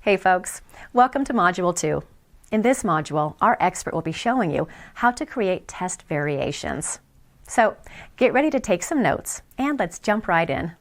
Hey folks, welcome to Module 2. In this module, our expert will be showing you how to create test variations. So get ready to take some notes and let's jump right in.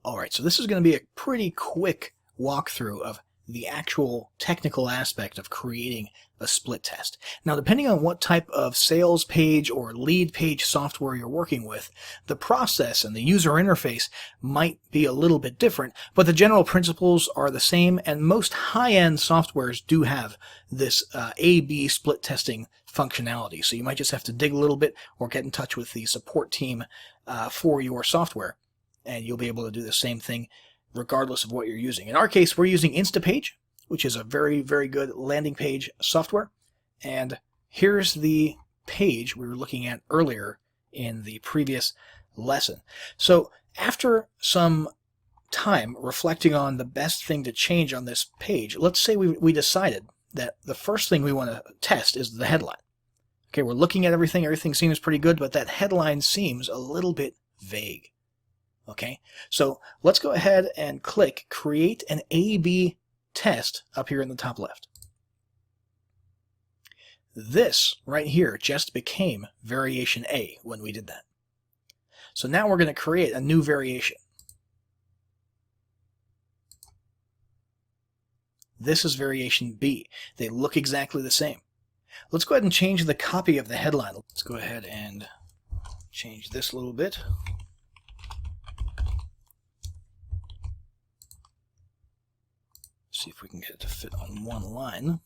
All right, so this is going to be a pretty quick walkthrough of the actual technical aspect of creating a split test. Now, depending on what type of sales page or lead page software you're working with, the process and the user interface might be a little bit different, but the general principles are the same, and most high-end softwares do have this A/B split testing functionality. So you might just have to dig a little bit or get in touch with the support team for your software, and you'll be able to do the same thing regardless of what you're using. In our case, we're using Instapage, which is a very, very good landing page software. And here's the page we were looking at earlier in the previous lesson. So after some time reflecting on the best thing to change on this page, let's say we decided that the first thing we want to test is the headline. Okay, we're looking at everything seems pretty good, but that headline seems a little bit vague. Okay, so let's go ahead and click Create an A/B Test up here in the top left. This right here just became variation A when we did that. So now we're going to create a new variation. This is variation B. They look exactly the same. Let's go ahead and change the copy of the headline. Let's go ahead and change this a little bit. See if we can get it to fit on one line.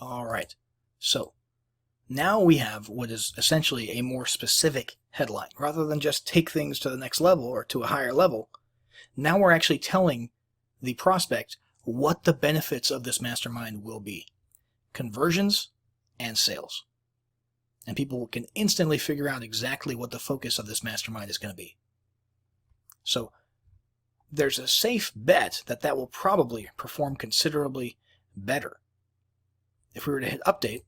All right, so now we have what is essentially a more specific headline. Rather than just take things to the next level or to a higher level, now we're actually telling the prospect what the benefits of this mastermind will be. Conversions and sales. And people can instantly figure out exactly what the focus of this mastermind is going to be. So there's a safe bet that that will probably perform considerably better. If we were to hit update,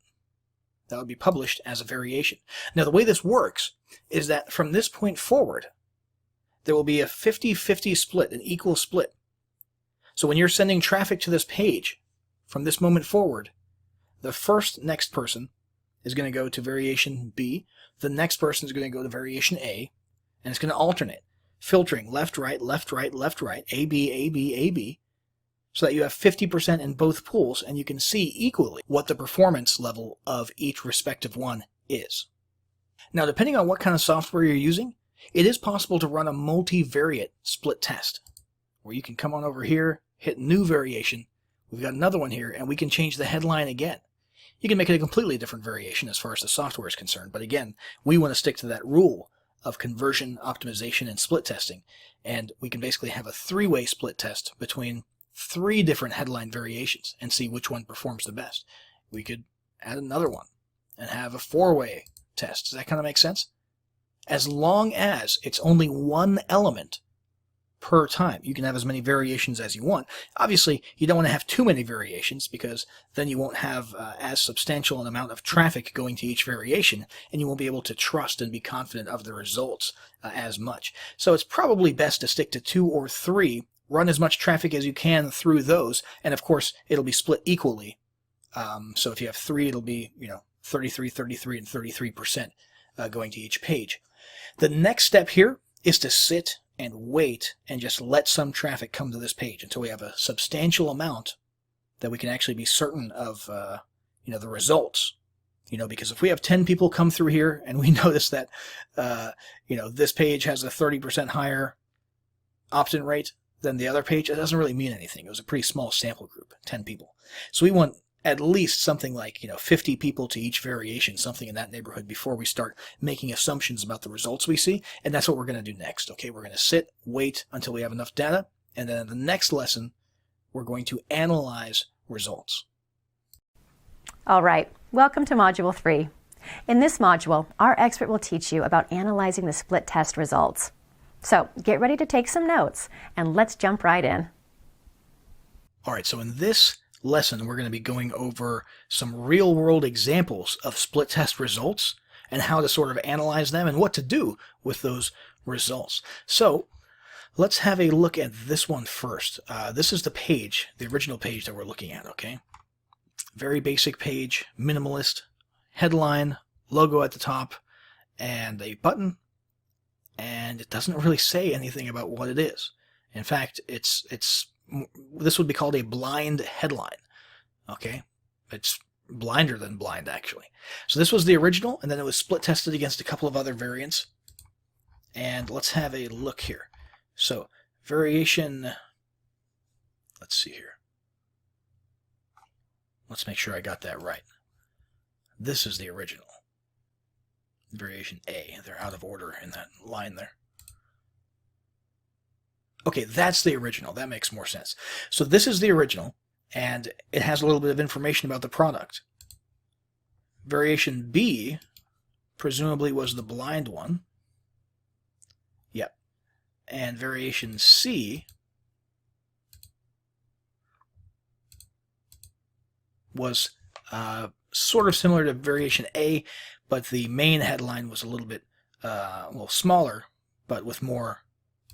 that would be published as a variation. Now the way this works is that from this point forward, there will be a 50-50 split, an equal split. So when you're sending traffic to this page, from this moment forward, the next person is going to go to variation B, the next person is going to go to variation A, and it's going to alternate, filtering left, right, left, right, left, right, A, B, A, B, A, B, so that you have 50% in both pools, and you can see equally what the performance level of each respective one is. Now, depending on what kind of software you're using, it is possible to run a multivariate split test, where you can come on over here, hit new variation. We've got another one here, and we can change the headline again. You can make it a completely different variation as far as the software is concerned, but again, we want to stick to that rule of conversion, optimization, and split testing, and we can basically have a three-way split test between three different headline variations and see which one performs the best. We could add another one and have a four-way test. Does that kind of make sense? As long as it's only one element per time. You can have as many variations as you want. Obviously, you don't want to have too many variations because then you won't have as substantial an amount of traffic going to each variation, and you won't be able to trust and be confident of the results as much. So it's probably best to stick to 2 or 3, run as much traffic as you can through those, and of course, it'll be split equally. So if you have 3, it'll be 33, 33, and 33% going to each page. The next step here is to sit and wait and just let some traffic come to this page until we have a substantial amount that we can actually be certain of the results. Because if we have 10 people come through here and we notice that this page has a 30% higher opt-in rate than the other page, it doesn't really mean anything. It was a pretty small sample group, 10 people. So we want at least something like 50 people to each variation, something in that neighborhood, before we start making assumptions about the results we see. And that's what we're going to do next. Okay, we're going to sit, wait until we have enough data, and then in the next lesson, we're going to analyze results. All right, welcome to Module 3. In this module, our expert will teach you about analyzing the split test results. So get ready to take some notes, and let's jump right in. All right, so in this lesson, we're going to be going over some real-world examples of split test results and how to sort of analyze them and what to do with those results. So let's have a look at this one first. This is the page, the original page that we're looking at, okay? Very basic page, minimalist, headline, logo at the top, and a button, and it doesn't really say anything about what it is. In fact, this would be called a blind headline, okay? It's blinder than blind, actually. So this was the original, and then it was split tested against a couple of other variants. And let's have a look here. So variation, let's see here. Let's make sure I got that right. This is the original. Variation A. They're out of order in that line there. Okay, that's the original. That makes more sense. So this is the original, and it has a little bit of information about the product. Variation B presumably was the blind one. Yep. And variation C was sort of similar to variation A, but the main headline was a little bit well, smaller, but with more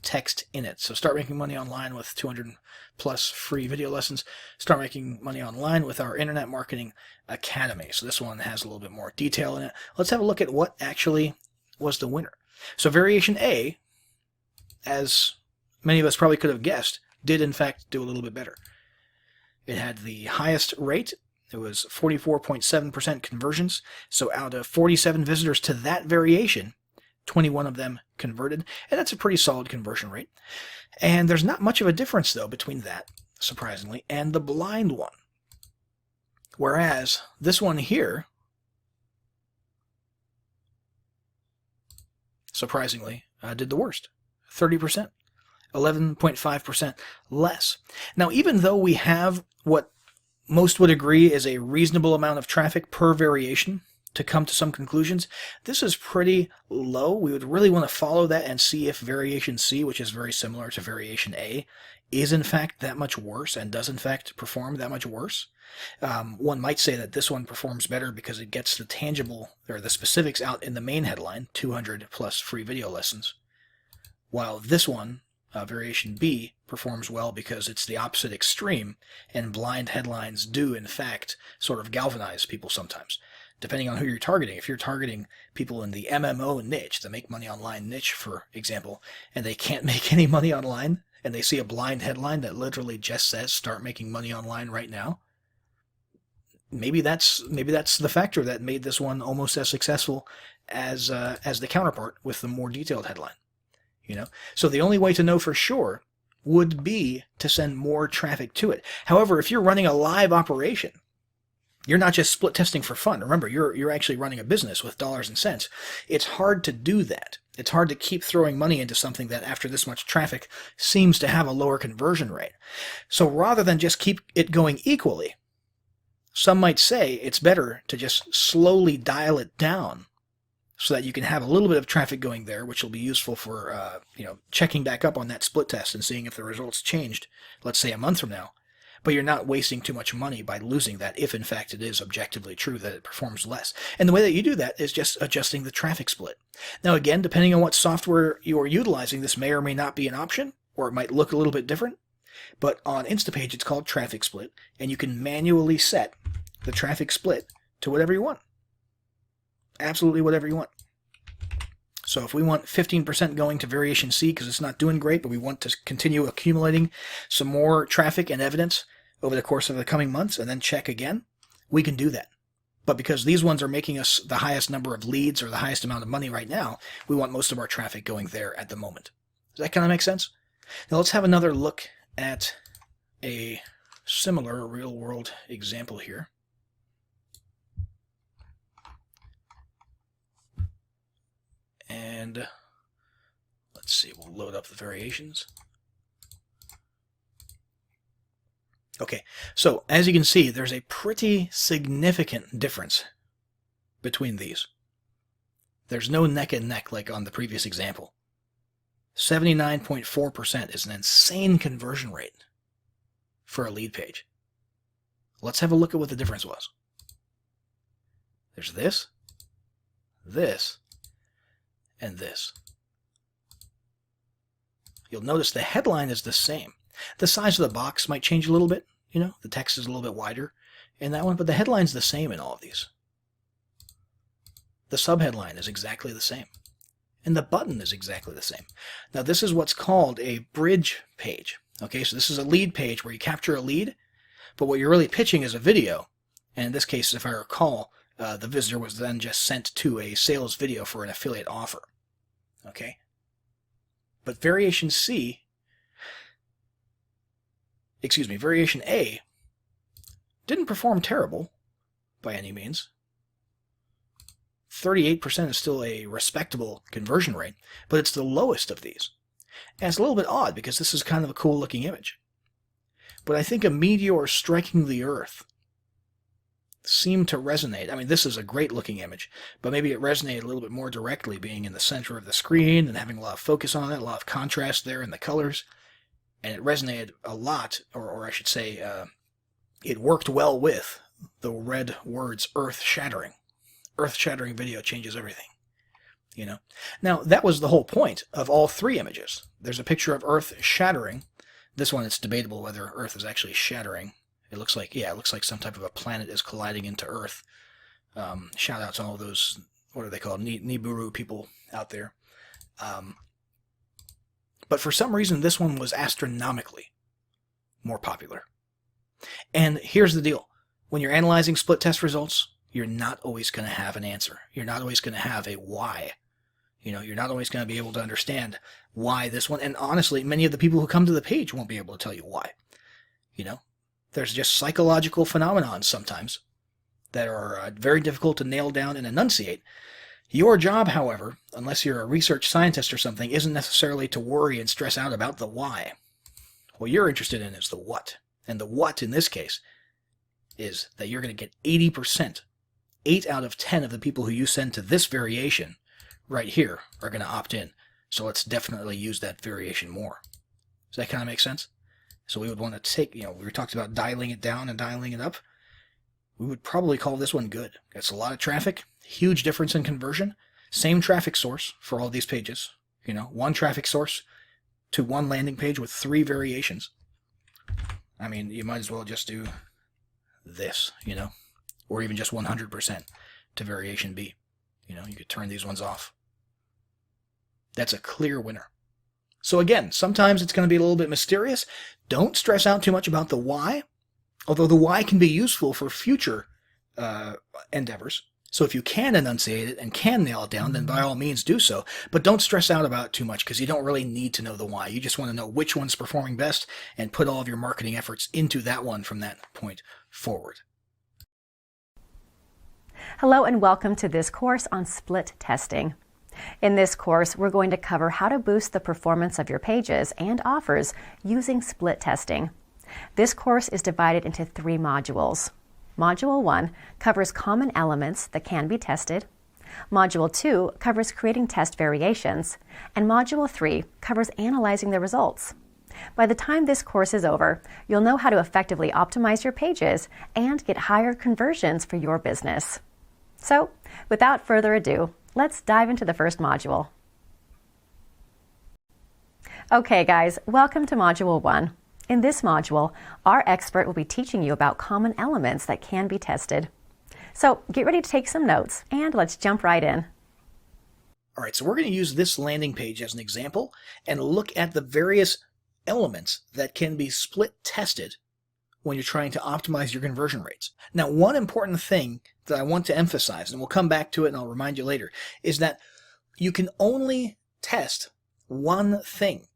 text in it. So start making money online with 200 plus free video lessons. Start making money online with our Internet Marketing Academy. So this one has a little bit more detail in it. Let's have a look at what actually was the winner. So variation A, as many of us probably could have guessed, did in fact do a little bit better. It had the highest rate. It was 44.7% conversions. So out of 47 visitors to that variation, 21 of them converted, and that's a pretty solid conversion rate. And there's not much of a difference, though, between that, surprisingly, and the blind one. Whereas this one here, surprisingly, did the worst, 30%, 11.5% less. Now, even though we have what most would agree is a reasonable amount of traffic per variation to come to some conclusions, this is pretty low. We would really want to follow that and see if variation C, which is very similar to variation A, is in fact that much worse and does in fact perform that much worse. One might say that this one performs better because it gets the tangible or the specifics out in the main headline, 200 plus free video lessons, while this one, variation B, performs well because it's the opposite extreme, and blind headlines do in fact sort of galvanize people sometimes, depending on who you're targeting. If you're targeting people in the MMO niche, the make money online niche, for example, and they can't make any money online, and they see a blind headline that literally just says start making money online right now, maybe that's the factor that made this one almost as successful as the counterpart with the more detailed headline. So the only way to know for sure would be to send more traffic to it. However, if you're running a live operation, you're not just split testing for fun. Remember, you're actually running a business with dollars and cents. It's hard to do that. It's hard to keep throwing money into something that after this much traffic seems to have a lower conversion rate. So rather than just keep it going equally, some might say it's better to just slowly dial it down so that you can have a little bit of traffic going there, which will be useful for checking back up on that split test and seeing if the results changed, let's say a month from now. But you're not wasting too much money by losing that if in fact it is objectively true that it performs less. And the way that you do that is just adjusting the traffic split. Now again, depending on what software you are utilizing, this may or may not be an option, or it might look a little bit different. But on Instapage it's called traffic split, and you can manually set the traffic split to whatever you want. Absolutely whatever you want. So if we want 15% going to variation C because it's not doing great, but we want to continue accumulating some more traffic and evidence over the course of the coming months and then check again, we can do that. But because these ones are making us the highest number of leads or the highest amount of money right now, we want most of our traffic going there at the moment. Does that kind of make sense? Now let's have another look at a similar real-world example here. And let's see, we'll load up the variations. Okay, so as you can see, there's a pretty significant difference between these. There's no neck and neck like on the previous example. 79.4% is an insane conversion rate for a lead page. Let's have a look at what the difference was. There's this, this, and this. You'll notice the headline is the same. The size of the box might change a little bit. You know, the text is a little bit wider in that one, but the headline's the same in all of these. The subheadline is exactly the same. And the button is exactly the same. Now, this is what's called a bridge page. Okay, so this is a lead page where you capture a lead, but what you're really pitching is a video. And in this case, if I recall, the visitor was then just sent to a sales video for an affiliate offer. Okay? But variation A didn't perform terrible by any means. 38% is still a respectable conversion rate, but it's the lowest of these. And it's a little bit odd because this is kind of a cool looking image. But I think a meteor striking the Earth seemed to resonate. I mean, this is a great looking image, but maybe it resonated a little bit more directly being in the center of the screen and having a lot of focus on it, a lot of contrast there in the colors. And it resonated a lot, or I should say, it worked well with the red words earth-shattering. Earth-shattering video changes everything. You know? Now, that was the whole point of all three images. There's a picture of Earth shattering. This one, it's debatable whether Earth is actually shattering. It looks like, yeah, it looks like some type of a planet is colliding into Earth. Shout out to all those, what are they called, Nibiru people out there. But for some reason, this one was astronomically more popular. And here's the deal. When you're analyzing split test results, you're not always going to have an answer. You're not always going to have a why. You know, you're not always going to be able to understand why this one. And honestly, many of the people who come to the page won't be able to tell you why. You know, there's just psychological phenomena sometimes that are very difficult to nail down and enunciate. Your job, however, unless you're a research scientist or something, isn't necessarily to worry and stress out about the why. What you're interested in is the what. And the what in this case is that you're going to get 80%. 8 out of 10 of the people who you send to this variation right here are going to opt in. So let's definitely use that variation more. Does that kind of make sense? So we would want to take, you know, we talked about dialing it down and dialing it up. We would probably call this one good. It's a lot of traffic, huge difference in conversion, same traffic source for all these pages. You know, one traffic source to one landing page with 3 variations. I mean, you might as well just do this, you know, or even just 100% to variation B. You know, you could turn these ones off. That's a clear winner. So again, sometimes it's going to be a little bit mysterious. Don't stress out too much about the why, although the why can be useful for future endeavors. So if you can enunciate it and can nail it down, then by all means do so. But don't stress out about it too much because you don't really need to know the why. You just want to know which one's performing best and put all of your marketing efforts into that one from that point forward. Hello and welcome to this course on split testing. In this course, we're going to cover how to boost the performance of your pages and offers using split testing. This course is divided into 3 modules. Module 1 covers common elements that can be tested. Module 2 covers creating test variations. And Module 3 covers analyzing the results. By the time this course is over, you'll know how to effectively optimize your pages and get higher conversions for your business. So, without further ado, let's dive into the first module. Okay guys, welcome to Module 1. In this module, our expert will be teaching you about common elements that can be tested. So get ready to take some notes and let's jump right in. All right, so we're going to use this landing page as an example and look at the various elements that can be split tested when you're trying to optimize your conversion rates. Now, one important thing that I want to emphasize, and we'll come back to it and I'll remind you later, is that you can only test one thing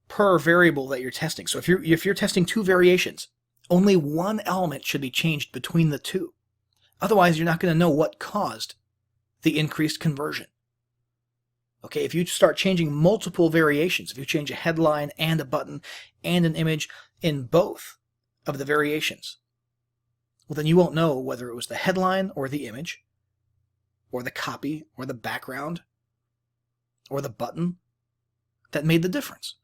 per variable that you're testing. So if you're testing 2 variations, only one element should be changed between the 2. Otherwise, you're not going to know what caused the increased conversion. Okay, if you start changing multiple variations, if you change a headline and a button and an image in both of the variations, well, then you won't know whether it was the headline or the image or the copy or the background or the button that made the difference.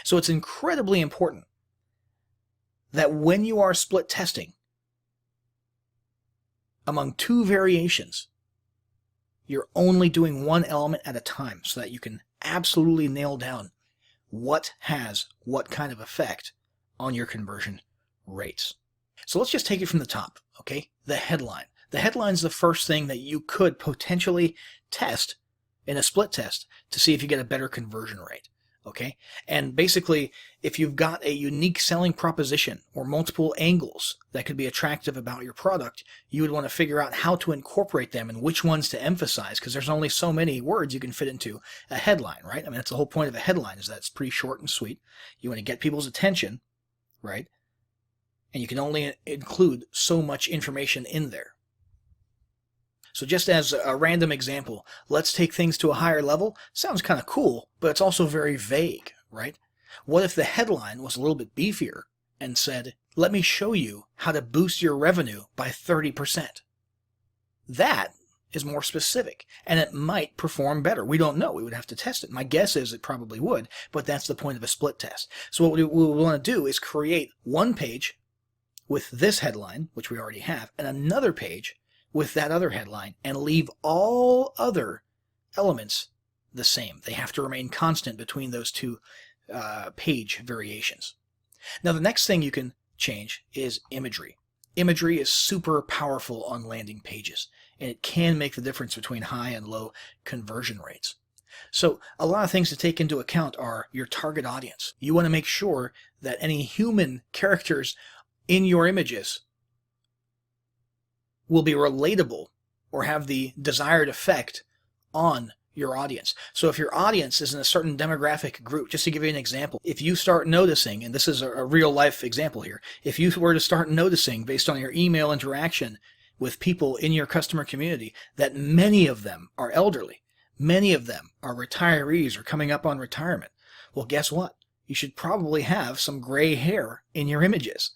So it's incredibly important that when you are split testing among two variations, you're only doing one element at a time so that you can absolutely nail down what has what kind of effect on your conversion rates. So let's just take it from the top, okay? The headline. The headline is the first thing that you could potentially test in a split test to see if you get a better conversion rate, okay? And basically, if you've got a unique selling proposition or multiple angles that could be attractive about your product, you would want to figure out how to incorporate them and which ones to emphasize, because there's only so many words you can fit into a headline, right? I mean, that's the whole point of a headline, is that it's pretty short and sweet. You want to get people's attention, right? And you can only include so much information in there. So just as a random example, let's take things to a higher level. Sounds kind of cool, but it's also very vague, right? What if the headline was a little bit beefier and said, let me show you how to boost your revenue by 30%? That is more specific, and it might perform better. We don't know. We would have to test it. My guess is it probably would, but that's the point of a split test. So what we want to do is create one page with this headline, which we already have, and another page with that other headline, and leave all other elements the same. They have to remain constant between those two page variations. Now, the next thing you can change is imagery. Imagery is super powerful on landing pages, and it can make the difference between high and low conversion rates. So a lot of things to take into account are your target audience. You want to make sure that any human characters in your images will be relatable or have the desired effect on your audience. So if your audience is in a certain demographic group, just to give you an example, if you start noticing, and this is a real life example here, if you were to start noticing based on your email interaction with people in your customer community that many of them are elderly, many of them are retirees or coming up on retirement, well, guess what? You should probably have some gray hair in your images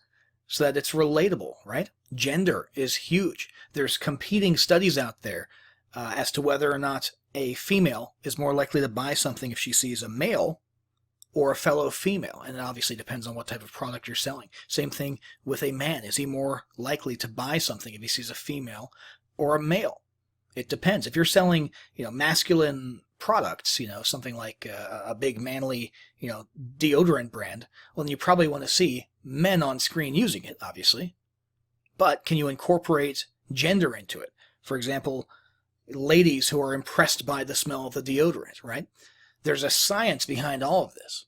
so that it's relatable, right? Gender is huge. There's competing studies out there as to whether or not a female is more likely to buy something if she sees a male or a fellow female. And it obviously depends on what type of product you're selling. Same thing with a man. Is he more likely to buy something if he sees a female or a male? It depends. If you're selling, masculine products, something like a big manly, deodorant brand, well, then you probably want to see men on screen using it, obviously. But can you incorporate gender into it? For example, ladies who are impressed by the smell of the deodorant, right? There's a science behind all of this.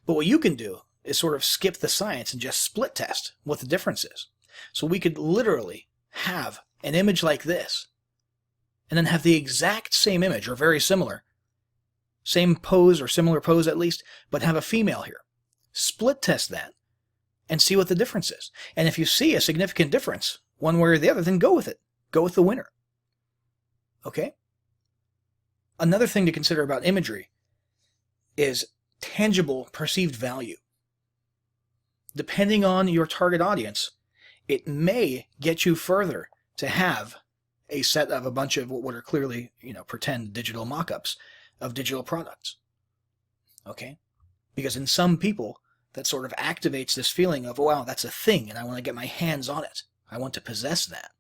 But what you can do is sort of skip the science and just split test what the difference is. So we could literally have an image like this, and then have the exact same image, or very similar, same pose or similar pose at least, but have a female here. Split test that and see what the difference is. And if you see a significant difference, one way or the other, then go with it. Go with the winner. Okay? Another thing to consider about imagery is tangible perceived value. Depending on your target audience, it may get you further to have a set of a bunch of what are clearly, pretend digital mock-ups of digital products. Okay? Because in some people, that sort of activates this feeling of, wow, that's a thing, and I want to get my hands on it. I want to possess that,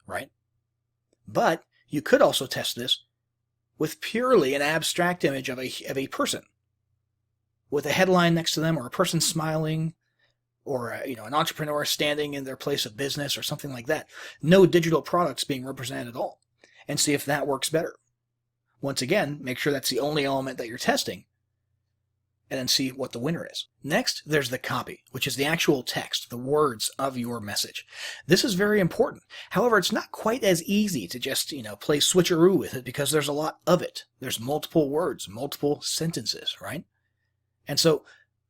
right? But you could also test this with purely an abstract image of a person, with a headline next to them, or a person smiling, or an entrepreneur standing in their place of business, or something like that. No digital products being represented at all, and see if that works better. Once again, make sure that's the only element that you're testing, and then see what the winner is. Next, there's the copy, which is the actual text, the words of your message. This is very important. However, it's not quite as easy to just, play switcheroo with it, because there's a lot of it. There's multiple words, multiple sentences, right? And so,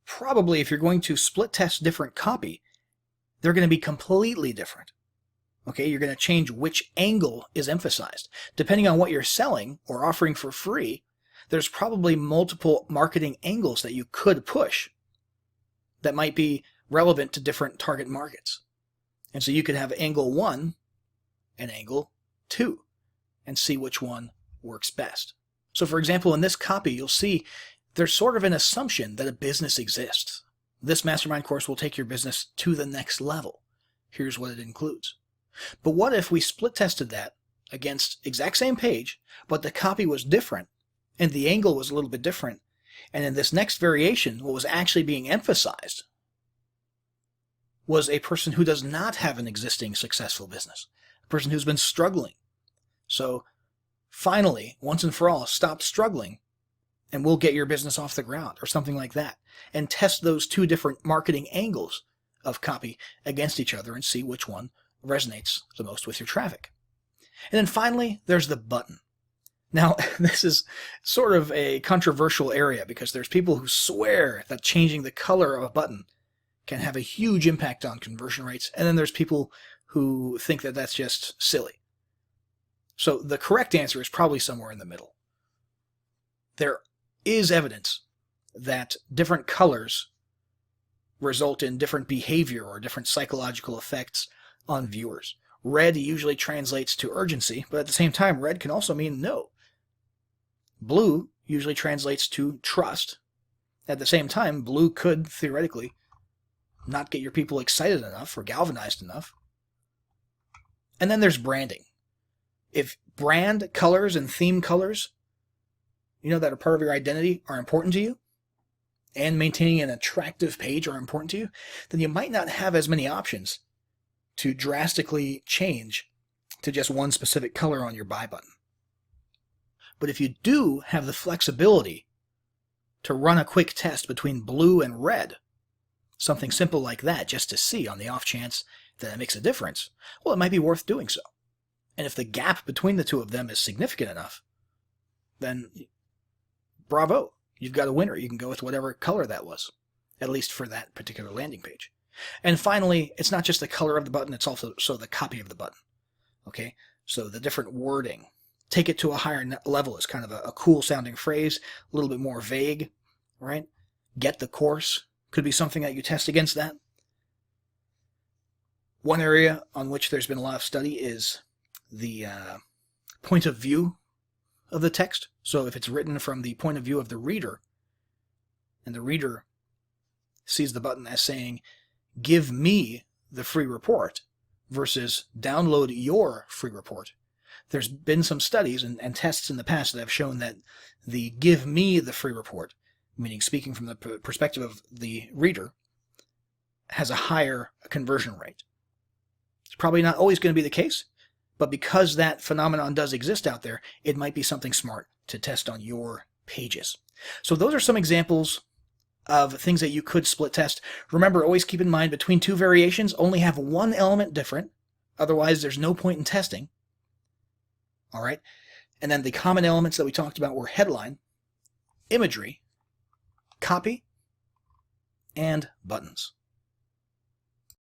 probably if you're going to split test different copy, they're going to be completely different. Okay, you're going to change which angle is emphasized. Depending on what you're selling or offering for free, there's probably multiple marketing angles that you could push that might be relevant to different target markets. And so you could have angle 1 and angle 2 and see which one works best. So for example, in this copy, you'll see there's sort of an assumption that a business exists. This mastermind course will take your business to the next level. Here's what it includes. But what if we split tested that against exact same page, but the copy was different and the angle was a little bit different, and in this next variation, what was actually being emphasized was a person who does not have an existing successful business, a person who's been struggling. So finally, once and for all, stop struggling and we'll get your business off the ground, or something like that, and test those two different marketing angles of copy against each other and see which one resonates the most with your traffic. And then finally, there's the button. Now, this is sort of a controversial area because there's people who swear that changing the color of a button can have a huge impact on conversion rates, and then there's people who think that that's just silly. So the correct answer is probably somewhere in the middle. There is evidence that different colors result in different behavior or different psychological effects on viewers. Red usually translates to urgency, but at the same time, red can also mean no. Blue usually translates to trust. At the same time, blue could, theoretically, not get your people excited enough or galvanized enough. And then there's branding. If brand colors and theme colors, that are part of your identity, are important to you, and maintaining an attractive page are important to you, then you might not have as many options to drastically change to just one specific color on your buy button. But if you do have the flexibility to run a quick test between blue and red, something simple like that, just to see on the off chance that it makes a difference, well, it might be worth doing so. And if the gap between the two of them is significant enough, then bravo, you've got a winner. You can go with whatever color that was, at least for that particular landing page. And finally, it's not just the color of the button, it's also the copy of the button. Okay, so the different wording. Take it to a higher level is kind of a cool sounding phrase, a little bit more vague, right? Get the course could be something that you test against that. One area on which there's been a lot of study is the point of view of the text. So if it's written from the point of view of the reader, and the reader sees the button as saying, give me the free report versus download your free report. There's been some studies and tests in the past that have shown that the give me the free report, meaning speaking from the perspective of the reader, has a higher conversion rate. It's probably not always going to be the case, but because that phenomenon does exist out there, it might be something smart to test on your pages. So those are some examples of things that you could split test. Remember, always keep in mind between two variations, only have one element different. Otherwise, there's no point in testing. All right. And then the common elements that we talked about were headline, imagery, copy, and buttons.